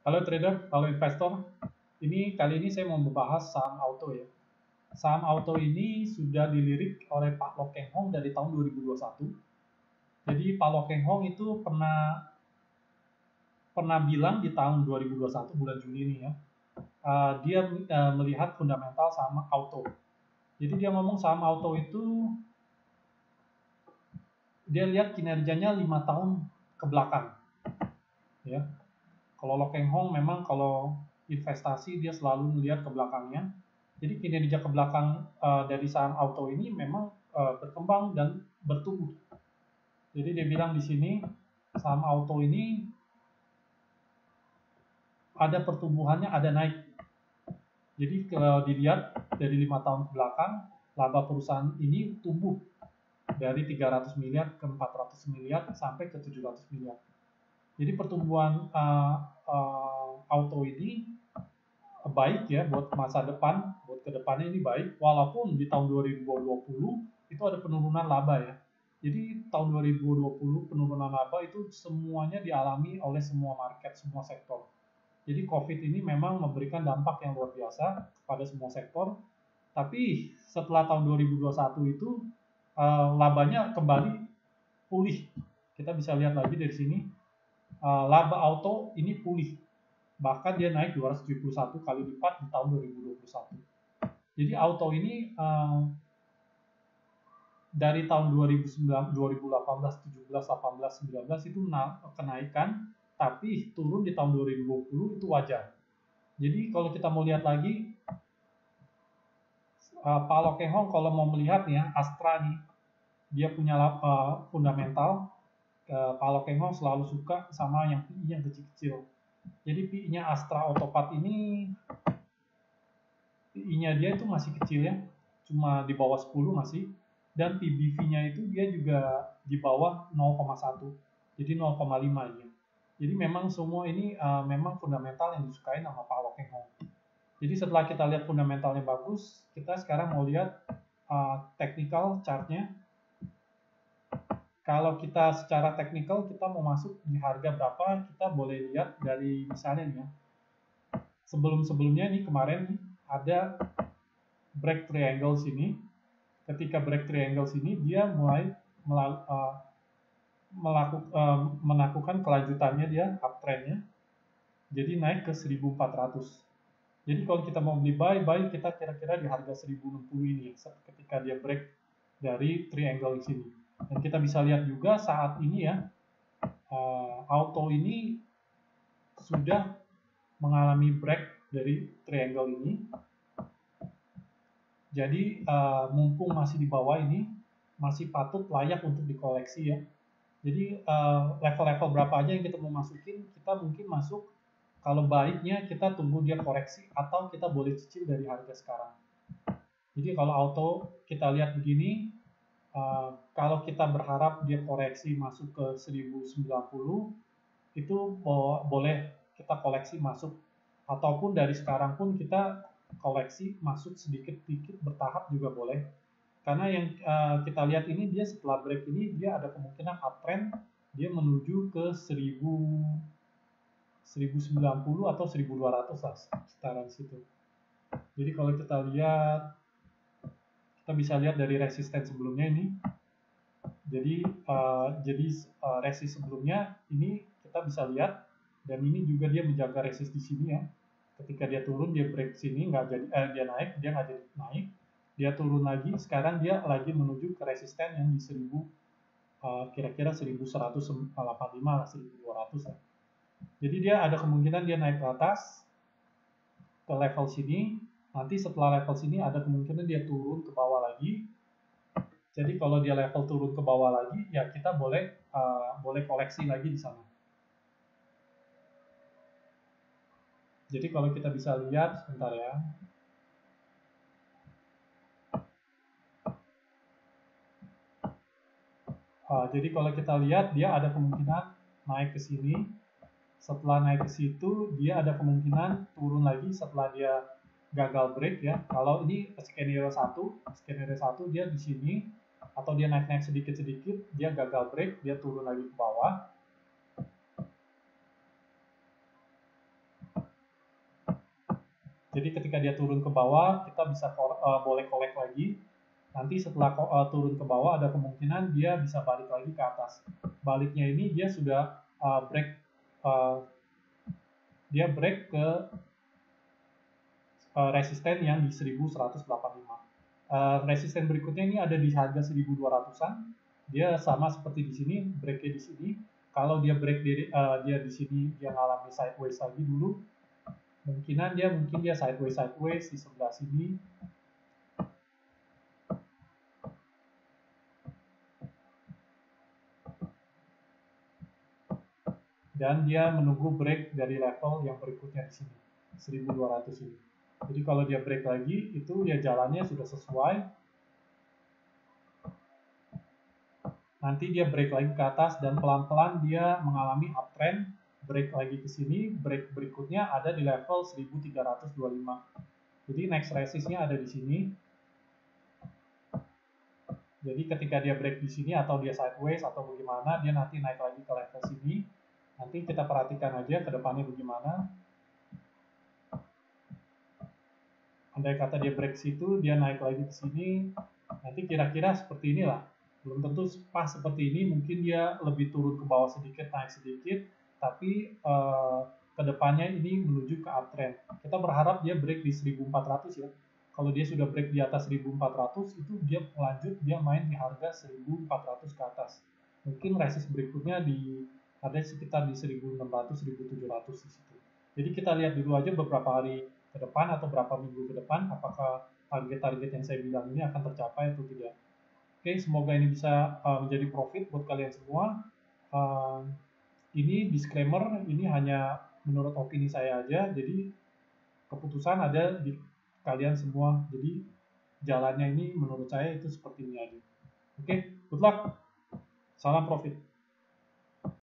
Halo trader, halo investor. Kali ini saya mau membahas saham auto ya. Saham auto ini sudah dilirik oleh Pak Lo Keng Hong dari tahun 2021. Jadi Pak Lo Keng Hong itu pernah bilang di tahun 2021 bulan Juli ini ya, dia melihat fundamental saham auto. Jadi dia ngomong saham auto itu dia lihat kinerjanya 5 tahun ke belakang ya. Kalau Lo Keng Hong memang kalau investasi dia selalu melihat ke belakangnya. Jadi kinerja ke belakang dari saham auto ini memang berkembang dan bertumbuh. Jadi dia bilang di sini saham auto ini ada pertumbuhannya, ada naik. Jadi kalau dilihat dari 5 tahun ke belakang, laba perusahaan ini tumbuh dari 300 miliar ke 400 miliar sampai ke 700 miliar. Jadi pertumbuhan auto ini baik ya buat masa depan, buat kedepannya ini baik, walaupun di tahun 2020 itu ada penurunan laba ya. Jadi tahun 2020 penurunan laba itu semuanya dialami oleh semua market, semua sektor. Jadi COVID ini memang memberikan dampak yang luar biasa pada semua sektor. Tapi setelah tahun 2021 itu labanya kembali pulih. Kita bisa lihat lagi dari sini, laba auto ini pulih. Bahkan dia naik 271 kali lipat di tahun 2021. Jadi auto ini dari tahun 2009, 2018, 17, 18, 19 itu kenaikan, tapi turun di tahun 2020 itu wajar. Jadi kalau kita mau lihat lagi, Pak Lo Keng Hong kalau mau melihat nih ya, Astra nih, dia punya fundamental. Pak Lo Keng Hong selalu suka sama yang PI yang kecil-kecil. Jadi PI-nya Astra Otopat ini, PI-nya dia itu masih kecil ya, cuma di bawah 10 masih, dan PBV-nya itu dia juga di bawah 0,1, jadi 0,5 ya. Jadi memang semua ini memang fundamental yang disukai sama Pak Lo Keng Hong. Jadi setelah kita lihat fundamentalnya bagus, kita sekarang mau lihat technical chart-nya. Kalau kita secara technical kita mau masuk di harga berapa, kita boleh lihat dari misalnya nih ya. Sebelum-sebelumnya nih kemarin nih, ada break triangle sini. Ketika break triangle sini dia mulai melakukan kelanjutannya, dia uptrendnya, jadi naik ke 1400. Jadi kalau kita mau beli buy kita kira-kira di harga 1060 ini ketika dia break dari triangle di sini. Dan kita bisa lihat juga saat ini ya, auto ini sudah mengalami break dari triangle ini. Jadi mumpung masih di bawah ini, masih patut layak untuk dikoleksi ya. Jadi level-level berapa aja yang kita mau masukin, kita mungkin masuk. Kalau baiknya kita tunggu dia koreksi atau kita boleh cicil dari harga sekarang. Jadi kalau auto kita lihat begini, kalau kita berharap dia koreksi masuk ke 1090, itu boleh kita koleksi masuk, ataupun dari sekarang pun kita koleksi masuk sedikit-sedikit bertahap juga boleh. Karena yang kita lihat ini dia setelah break ini dia ada kemungkinan uptrend, dia menuju ke 1090 atau 1200 lah, sekitaran situ. Jadi kalau kita lihat, kita bisa lihat dari resisten sebelumnya ini. Jadi resist sebelumnya ini kita bisa lihat, dan ini juga dia menjaga resist di sini ya. Ketika dia turun dia break sini nggak jadi, dia naik dia nggak jadi naik, dia turun lagi, sekarang dia lagi menuju ke resisten yang di 1000, kira-kira 1185 lah, 1200 lah. Jadi dia ada kemungkinan dia naik ke atas ke level sini, nanti setelah level sini ada kemungkinan dia turun ke bawah lagi. Jadi kalau dia level turun ke bawah lagi, ya kita boleh koleksi lagi di sana. Jadi kalau kita bisa lihat, sebentar ya. Jadi kalau kita lihat dia ada kemungkinan naik ke sini. Setelah naik ke situ, dia ada kemungkinan turun lagi setelah dia gagal break ya. Kalau ini skenario 1 dia di sini, atau dia naik-naik sedikit-sedikit, dia gagal break, dia turun lagi ke bawah. Jadi ketika dia turun ke bawah, kita bisa boleh collect lagi. Nanti setelah turun ke bawah, ada kemungkinan dia bisa balik lagi ke atas. Baliknya ini dia sudah break ke resisten yang di 1185. Resisten berikutnya ini ada di harga 1200-an. Dia sama seperti di sini, breaknya di sini. Kalau dia break dia di sini dia ngalami sideways lagi dulu, mungkin dia sideways di sebelah sini. Dan dia menunggu break dari level yang berikutnya di sini, 1200 ini. Jadi kalau dia break lagi, itu ya jalannya sudah sesuai. Nanti dia break lagi ke atas dan pelan-pelan dia mengalami uptrend, break lagi ke sini, break berikutnya ada di level 1325. Jadi next resistnya ada di sini. Jadi ketika dia break di sini atau dia sideways atau bagaimana, dia nanti naik lagi ke level sini. Nanti kita perhatikan aja ke depannya bagaimana. Andai kata dia break situ, dia naik lagi ke sini. Nanti kira-kira seperti inilah. Belum tentu pas seperti ini, mungkin dia lebih turun ke bawah sedikit, naik sedikit, tapi kedepannya ini menuju ke uptrend. Kita berharap dia break di 1400 ya. Kalau dia sudah break di atas 1400, itu dia lanjut, dia main di harga 1400 ke atas. Mungkin resist berikutnya di harga sekitar di 1600, 1700 di situ. Jadi kita lihat dulu aja beberapa hari ke depan atau berapa minggu ke depan, apakah target-target yang saya bilang ini akan tercapai atau tidak. Oke, semoga ini bisa menjadi profit buat kalian semua. Ini disclaimer, ini hanya menurut opini saya aja, jadi keputusan ada di kalian semua. Jadi jalannya ini menurut saya itu seperti ini aja. Oke, good luck. Salam profit.